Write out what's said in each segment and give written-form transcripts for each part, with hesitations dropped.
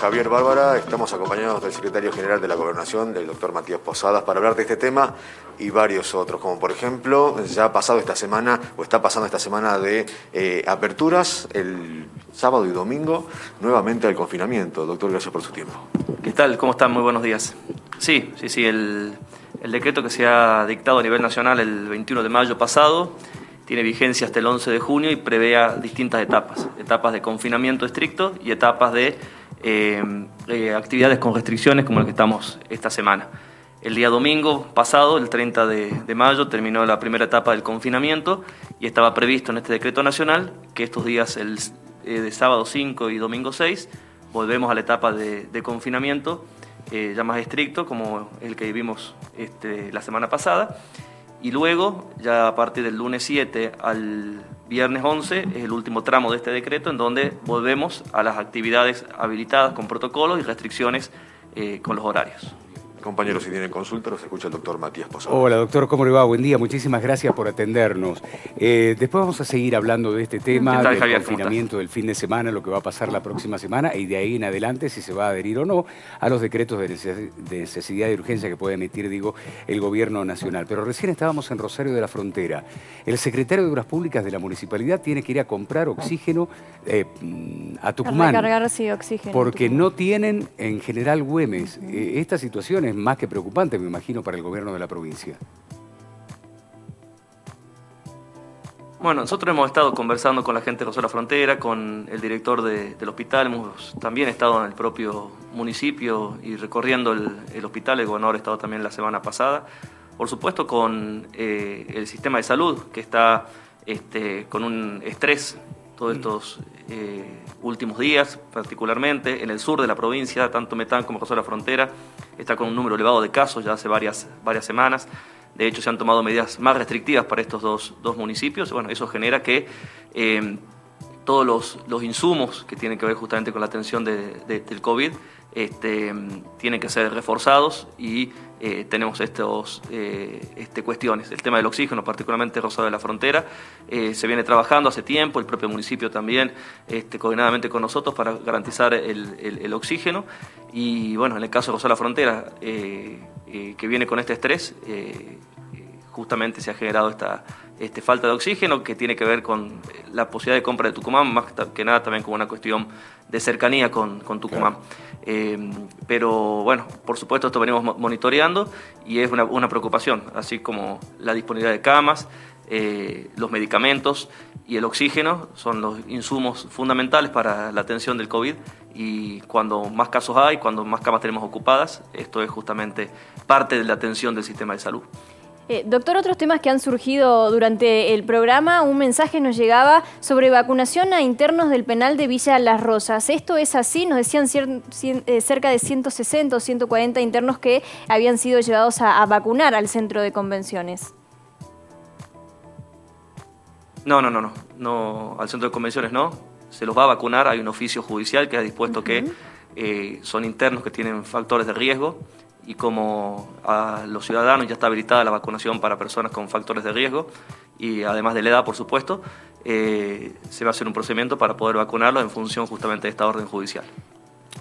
Javier Bárbara, estamos acompañados del secretario general de la Gobernación, del doctor Matías Posadas, para hablar de este tema y varios otros, como por ejemplo, ya ha pasado esta semana, o está pasando esta semana de aperturas, el sábado y domingo, nuevamente al confinamiento. Doctor, gracias por su tiempo. ¿Qué tal? ¿Cómo están? Muy buenos días. Sí, el decreto que se ha dictado a nivel nacional el 21 de mayo pasado tiene vigencia hasta el 11 de junio y prevé distintas etapas de confinamiento estricto y etapas de actividades con restricciones como la que estamos esta semana. El día domingo pasado, el 30 de mayo, terminó la primera etapa del confinamiento y estaba previsto en este decreto nacional que estos días, de sábado 5 y domingo 6, volvemos a la etapa de confinamiento ya más estricto, como el que vivimos la semana pasada. Y luego, ya a partir del lunes 7 al viernes 11, es el último tramo de este decreto, en donde volvemos a las actividades habilitadas con protocolos y restricciones con los horarios. Compañeros, si tienen consulta, los escucha el doctor Matías Posadas. Hola, doctor, ¿cómo le va? Buen día, muchísimas gracias por atendernos. Después vamos a seguir hablando de este tema, del Javier, confinamiento del fin de semana, lo que va a pasar la próxima semana y de ahí en adelante si se va a adherir o no a los decretos de necesidad y urgencia que puede emitir, el gobierno nacional. Pero recién estábamos en Rosario de la Frontera. El secretario de Obras Públicas de la municipalidad tiene que ir a comprar oxígeno a Tucumán. A recargar, sí, oxígeno. Porque no tienen en General Güemes. Esta situación es más que preocupante, me imagino, para el gobierno de la provincia. Bueno, nosotros hemos estado conversando con la gente de Rosario de la Frontera, con el director del hospital, hemos también estado en el propio municipio y recorriendo el hospital. El gobernador ha estado también la semana pasada. Por supuesto, con el sistema de salud, que está con un estrés todos estos últimos días, particularmente en el sur de la provincia, tanto Metán como Rosario de la Frontera, está con un número elevado de casos ya hace varias semanas. De hecho, se han tomado medidas más restrictivas para estos dos municipios. Bueno, eso genera que todos los insumos que tienen que ver justamente con la atención del COVID tienen que ser reforzados y tenemos cuestiones. El tema del oxígeno, particularmente Rosario de la Frontera, se viene trabajando hace tiempo, el propio municipio también, coordinadamente con nosotros para garantizar el oxígeno. Y bueno, en el caso de Rosario de la Frontera, que viene con este estrés, justamente se ha generado esta falta de oxígeno que tiene que ver con la posibilidad de compra de Tucumán, más que nada también como una cuestión de cercanía con Tucumán. Claro. Pero bueno, por supuesto esto venimos monitoreando y es una preocupación, así como la disponibilidad de camas, los medicamentos y el oxígeno son los insumos fundamentales para la atención del COVID, y cuando más casos hay, cuando más camas tenemos ocupadas, esto es justamente parte de la atención del sistema de salud. Doctor, otros temas que han surgido durante el programa, un mensaje nos llegaba sobre vacunación a internos del penal de Villa Las Rosas. ¿Esto es así? Nos decían cerca de 160 o 140 internos que habían sido llevados a vacunar al centro de convenciones. No, al centro de convenciones no. Se los va a vacunar, hay un oficio judicial que ha dispuesto que son internos que tienen factores de riesgo. Y como a los ciudadanos ya está habilitada la vacunación para personas con factores de riesgo, y además de la edad, por supuesto, se va a hacer un procedimiento para poder vacunarlos en función justamente de esta orden judicial.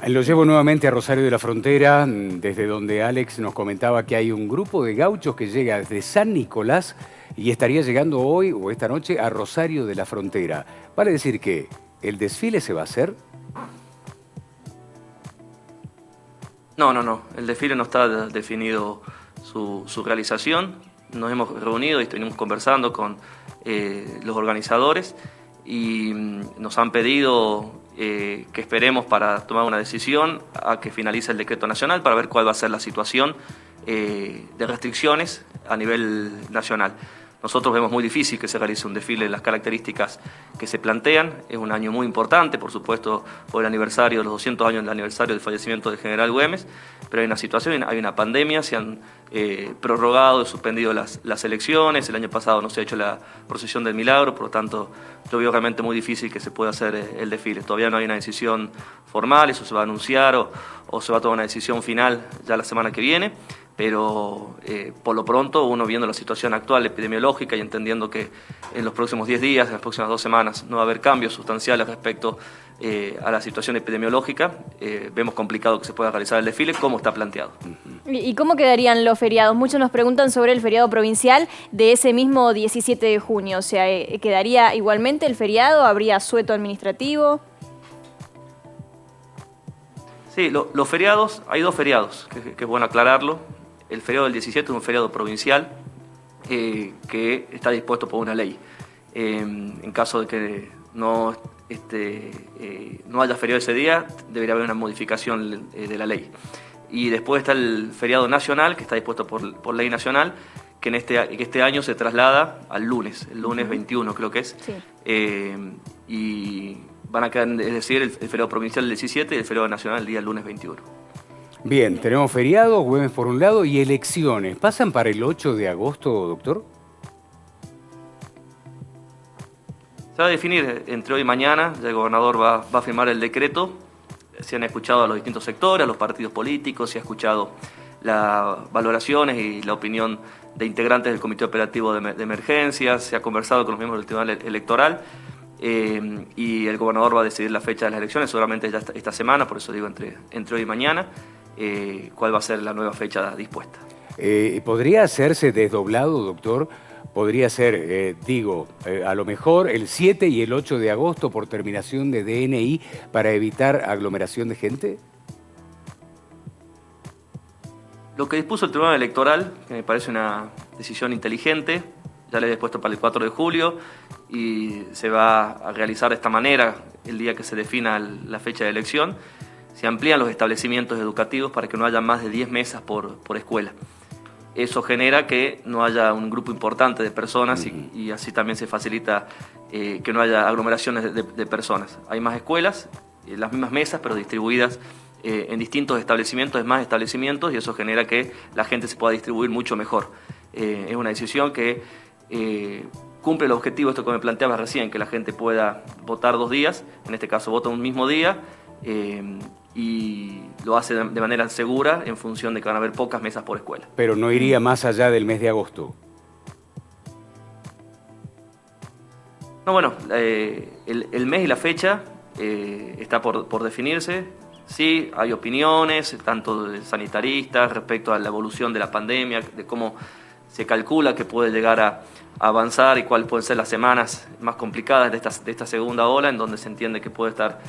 Lo llevo nuevamente a Rosario de la Frontera, desde donde Alex nos comentaba que hay un grupo de gauchos que llega desde San Nicolás y estaría llegando hoy o esta noche a Rosario de la Frontera. Vale decir que el desfile se va a hacer. No. El desfile no está definido su realización. Nos hemos reunido y estuvimos conversando con los organizadores y nos han pedido que esperemos para tomar una decisión a que finalice el decreto nacional para ver cuál va a ser la situación de restricciones a nivel nacional. Nosotros vemos muy difícil que se realice un desfile de las características que se plantean. Es un año muy importante, por supuesto, por el aniversario, los 200 años del aniversario del fallecimiento del general Güemes, pero hay una situación, hay una pandemia, se han prorrogado y suspendido las elecciones, el año pasado no se ha hecho la procesión del milagro, por lo tanto, yo veo realmente muy difícil que se pueda hacer el desfile. Todavía no hay una decisión formal, eso se va a anunciar o se va a tomar una decisión final ya la semana que viene, pero por lo pronto uno viendo la situación actual epidemiológica y entendiendo que en los próximos 10 días, en las próximas 2 semanas, no va a haber cambios sustanciales respecto a la situación epidemiológica, vemos complicado que se pueda realizar el desfile como está planteado. ¿Y cómo quedarían los feriados? Muchos nos preguntan sobre el feriado provincial de ese mismo 17 de junio. O sea, ¿quedaría igualmente el feriado? ¿Habría asueto administrativo? Sí, los feriados, hay 2 feriados, que es bueno aclararlo. El feriado del 17 es un feriado provincial que está dispuesto por una ley. En caso de que no haya feriado ese día, debería haber una modificación de la ley. Y después está el feriado nacional, que está dispuesto por ley nacional, que este año se traslada al lunes, el lunes 21 creo que es. Sí. Y van a quedar, es decir, el feriado provincial el 17 y el feriado nacional el día lunes 21. Bien, tenemos feriado, Güemes por un lado, y elecciones. ¿Pasan para el 8 de agosto, doctor? Se va a definir entre hoy y mañana, ya el gobernador va a firmar el decreto. Se han escuchado a los distintos sectores, a los partidos políticos, se ha escuchado las valoraciones y la opinión de integrantes del Comité Operativo de Emergencias, se ha conversado con los miembros del Tribunal Electoral y el gobernador va a decidir la fecha de las elecciones, seguramente ya esta semana, por eso digo entre hoy y mañana, cuál va a ser la nueva fecha dispuesta. ¿Podría hacerse desdoblado, doctor? Podría ser, a lo mejor el 7 y el 8 de agosto por terminación de DNI para evitar aglomeración de gente. Lo que dispuso el Tribunal Electoral, que me parece una decisión inteligente, ya le he dispuesto para el 4 de julio y se va a realizar de esta manera el día que se defina la fecha de elección. Se amplían los establecimientos educativos para que no haya más de 10 mesas por escuela. Eso genera que no haya un grupo importante de personas y así también se facilita que no haya aglomeraciones de personas. Hay más escuelas, las mismas mesas, pero distribuidas en distintos establecimientos, más establecimientos, y eso genera que la gente se pueda distribuir mucho mejor. Es una decisión que cumple el objetivo, esto que me planteaba recién, que la gente pueda votar 2 días, en este caso vota un mismo día, y lo hace de manera segura en función de que van a haber pocas mesas por escuela. Pero no iría más allá del mes de agosto. No, bueno, el mes y la fecha está por definirse. Sí, hay opiniones, tanto de sanitaristas respecto a la evolución de la pandemia, de cómo se calcula que puede llegar a avanzar y cuáles pueden ser las semanas más complicadas de esta segunda ola, en donde se entiende que puede estar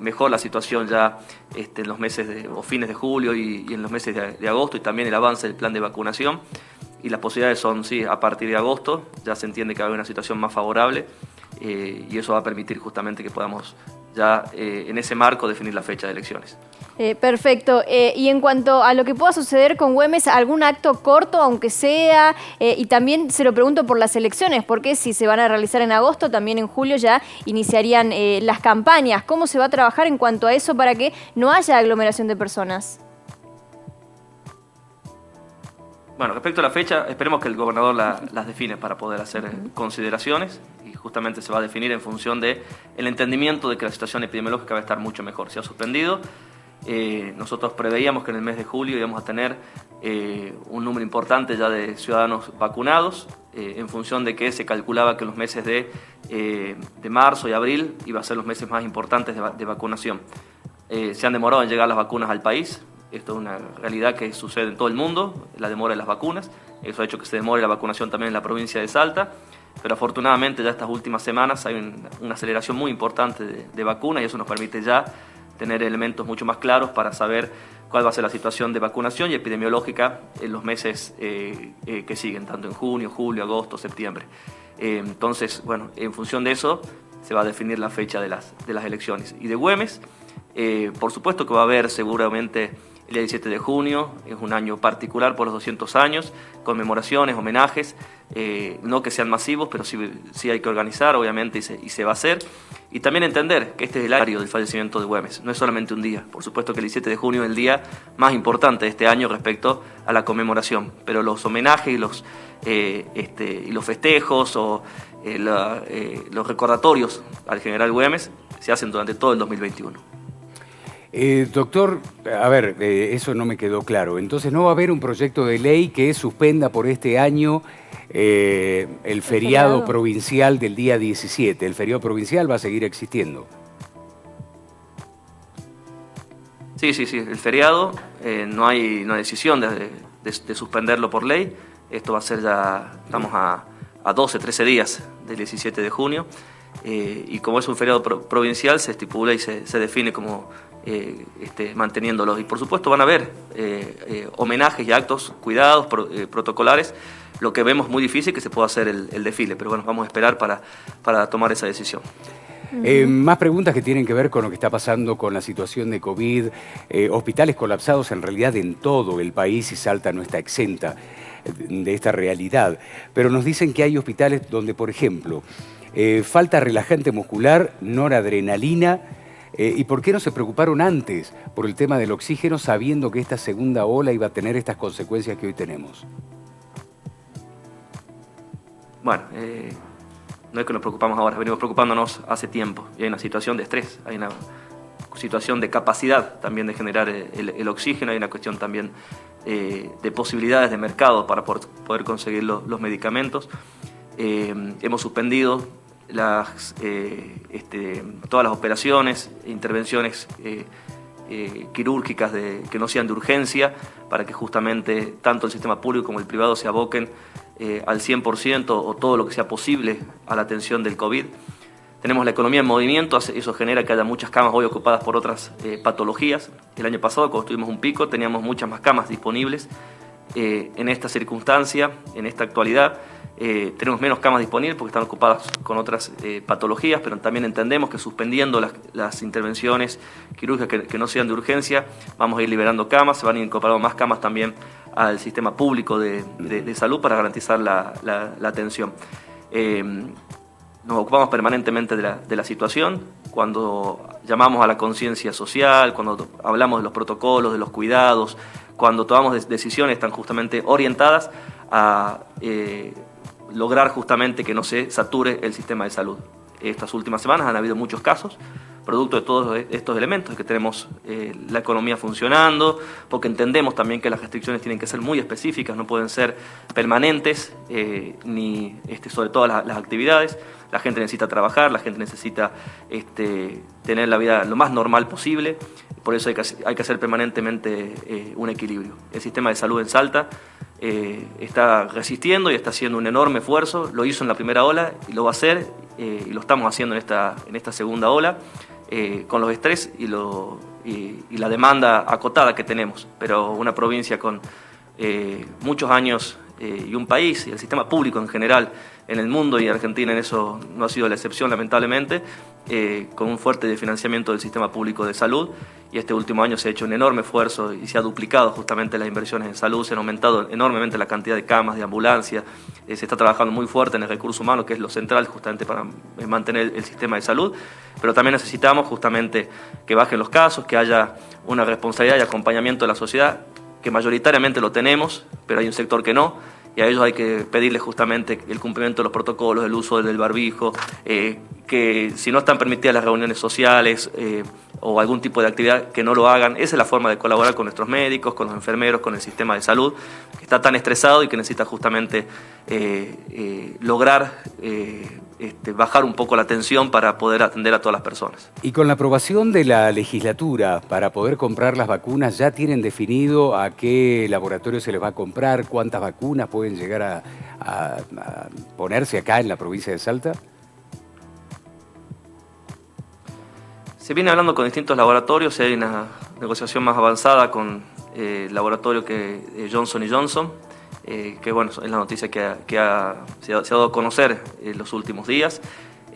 mejor la situación ya en los meses o fines de julio y en los meses de agosto, y también el avance del plan de vacunación. Y las posibilidades son, sí, a partir de agosto ya se entiende que va a haber una situación más favorable y eso va a permitir justamente que podamos ya en ese marco definir la fecha de elecciones. Perfecto. Y en cuanto a lo que pueda suceder con Güemes, ¿algún acto corto, aunque sea? Y también se lo pregunto por las elecciones, porque si se van a realizar en agosto, también en julio ya iniciarían las campañas. ¿Cómo se va a trabajar en cuanto a eso para que no haya aglomeración de personas? Bueno, respecto a la fecha, esperemos que el gobernador las define para poder hacer consideraciones y justamente se va a definir en función del entendimiento de que la situación epidemiológica va a estar mucho mejor. Se ha suspendido. Nosotros preveíamos que en el mes de julio íbamos a tener un número importante ya de ciudadanos vacunados, en función de que se calculaba que los meses de marzo y abril iban a ser los meses más importantes de vacunación. Se han demorado en llegar las vacunas al país. Esto es una realidad que sucede en todo el mundo, la demora de las vacunas. Eso ha hecho que se demore la vacunación también en la provincia de Salta. Pero afortunadamente ya estas últimas semanas hay una aceleración muy importante de vacunas y eso nos permite ya tener elementos mucho más claros para saber cuál va a ser la situación de vacunación y epidemiológica en los meses que siguen, tanto en junio, julio, agosto, septiembre. Entonces, bueno, en función de eso se va a definir la fecha de las elecciones. Y de Güemes, por supuesto que va a haber seguramente el día 17 de junio, es un año particular por los 200 años, conmemoraciones, homenajes, no que sean masivos, pero sí hay que organizar, obviamente, y se va a hacer. Y también entender que este es el año del fallecimiento de Güemes, no es solamente un día. Por supuesto que el 17 de junio es el día más importante de este año respecto a la conmemoración, pero los homenajes y los festejos o los recordatorios al general Güemes se hacen durante todo el 2021. Doctor, a ver, eso no me quedó claro. Entonces, ¿no va a haber un proyecto de ley que suspenda por este año el feriado provincial del día 17? ¿El feriado provincial va a seguir existiendo? Sí, el feriado, no hay una decisión de suspenderlo por ley. Esto va a ser ya, estamos a 12, 13 días del 17 de junio. Y como es un feriado provincial, se estipula y se define como manteniéndolo. Y por supuesto van a haber homenajes y actos cuidados, protocolares. Lo que vemos muy difícil que se pueda hacer el desfile, pero bueno, vamos a esperar para tomar esa decisión. Más preguntas que tienen que ver con lo que está pasando con la situación de COVID. Hospitales colapsados en realidad en todo el país, y Salta no está exenta de esta realidad. Pero nos dicen que hay hospitales donde, por ejemplo, falta relajante muscular, noradrenalina. ¿Y por qué no se preocuparon antes por el tema del oxígeno, sabiendo que esta segunda ola iba a tener estas consecuencias que hoy tenemos? Bueno, no es que nos preocupamos ahora, venimos preocupándonos hace tiempo. Y hay una situación de estrés, hay una situación de capacidad también de generar el oxígeno, hay una cuestión también de posibilidades de mercado para poder conseguir los medicamentos. Hemos suspendido todas las operaciones, intervenciones quirúrgicas que no sean de urgencia, para que justamente tanto el sistema público como el privado se aboquen al 100% o todo lo que sea posible a la atención del COVID. Tenemos la economía en movimiento, eso genera que haya muchas camas hoy ocupadas por otras patologías. El año pasado, cuando tuvimos un pico, teníamos muchas más camas disponibles. En esta circunstancia, en esta actualidad, tenemos menos camas disponibles porque están ocupadas con otras patologías, pero también entendemos que suspendiendo las intervenciones quirúrgicas que no sean de urgencia, vamos a ir liberando camas, se van a ir incorporando más camas también al sistema público de salud para garantizar la atención. Nos ocupamos permanentemente de la situación. Cuando llamamos a la conciencia social, cuando hablamos de los protocolos, de los cuidados, cuando tomamos decisiones están justamente orientadas a lograr justamente que no se sature el sistema de salud. Estas últimas semanas han habido muchos casos, producto de todos estos elementos, que tenemos la economía funcionando, porque entendemos también que las restricciones tienen que ser muy específicas, no pueden ser permanentes, ni sobre todo las actividades. La gente necesita trabajar, la gente necesita tener la vida lo más normal posible, por eso hay que hacer permanentemente un equilibrio. El sistema de salud en Salta está resistiendo y está haciendo un enorme esfuerzo, lo hizo en la primera ola y lo va a hacer, y lo estamos haciendo en esta segunda ola, con los estrés y la demanda acotada que tenemos, pero una provincia con muchos años y un país y el sistema público en general en el mundo, y Argentina en eso no ha sido la excepción lamentablemente, con un fuerte financiamiento del sistema público de salud, y este último año se ha hecho un enorme esfuerzo y se ha duplicado justamente las inversiones en salud, se han aumentado enormemente la cantidad de camas, de ambulancias, se está trabajando muy fuerte en el recurso humano, que es lo central justamente para mantener el sistema de salud, pero también necesitamos justamente que bajen los casos, que haya una responsabilidad y acompañamiento de la sociedad, que mayoritariamente lo tenemos, pero hay un sector que no, y a ellos hay que pedirles justamente el cumplimiento de los protocolos, el uso del barbijo, que si no están permitidas las reuniones sociales o algún tipo de actividad, que no lo hagan. Esa es la forma de colaborar con nuestros médicos, con los enfermeros, con el sistema de salud, que está tan estresado y que necesita justamente lograr bajar un poco la tensión para poder atender a todas las personas. Y con la aprobación de la legislatura para poder comprar las vacunas, ¿ya tienen definido a qué laboratorio se les va a comprar? ¿Cuántas vacunas pueden llegar a ponerse acá en la provincia de Salta? Se viene hablando con distintos laboratorios, hay una negociación más avanzada con el laboratorio que Johnson & Johnson, que bueno, es la noticia que se ha dado a conocer en los últimos días,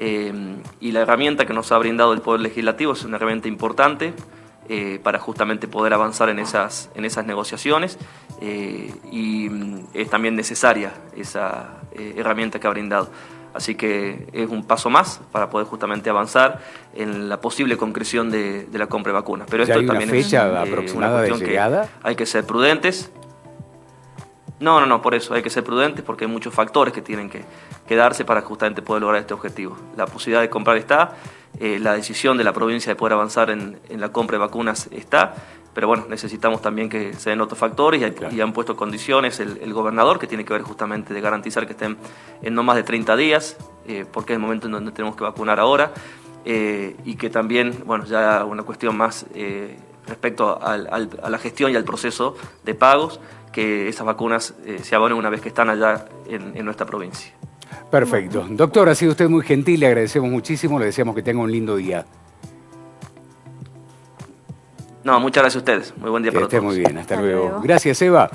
y la herramienta que nos ha brindado el Poder Legislativo es una herramienta importante para justamente poder avanzar en esas negociaciones, y es también necesaria esa herramienta que ha brindado. Así que es un paso más para poder justamente avanzar en la posible concreción de la compra de vacunas. Pero esto también es una aproximada cuestión de llegada. Que hay que ser prudentes. No, por eso hay que ser prudentes, porque hay muchos factores que tienen que darse para justamente poder lograr este objetivo. La posibilidad de comprar está, La decisión de la provincia de poder avanzar en la compra de vacunas está, pero bueno, necesitamos también que se den otros factores y han puesto condiciones el gobernador, que tiene que ver justamente de garantizar que estén en no más de 30 días, porque es el momento en donde tenemos que vacunar ahora, y que también, bueno, ya una cuestión más respecto a la gestión y al proceso de pagos, que esas vacunas se abonen una vez que están allá en nuestra provincia. Perfecto. Doctor, ha sido usted muy gentil, le agradecemos muchísimo, le deseamos que tenga un lindo día. No, muchas gracias a ustedes. Muy buen día para todos. Que esté muy bien, hasta luego. Gracias, Eva.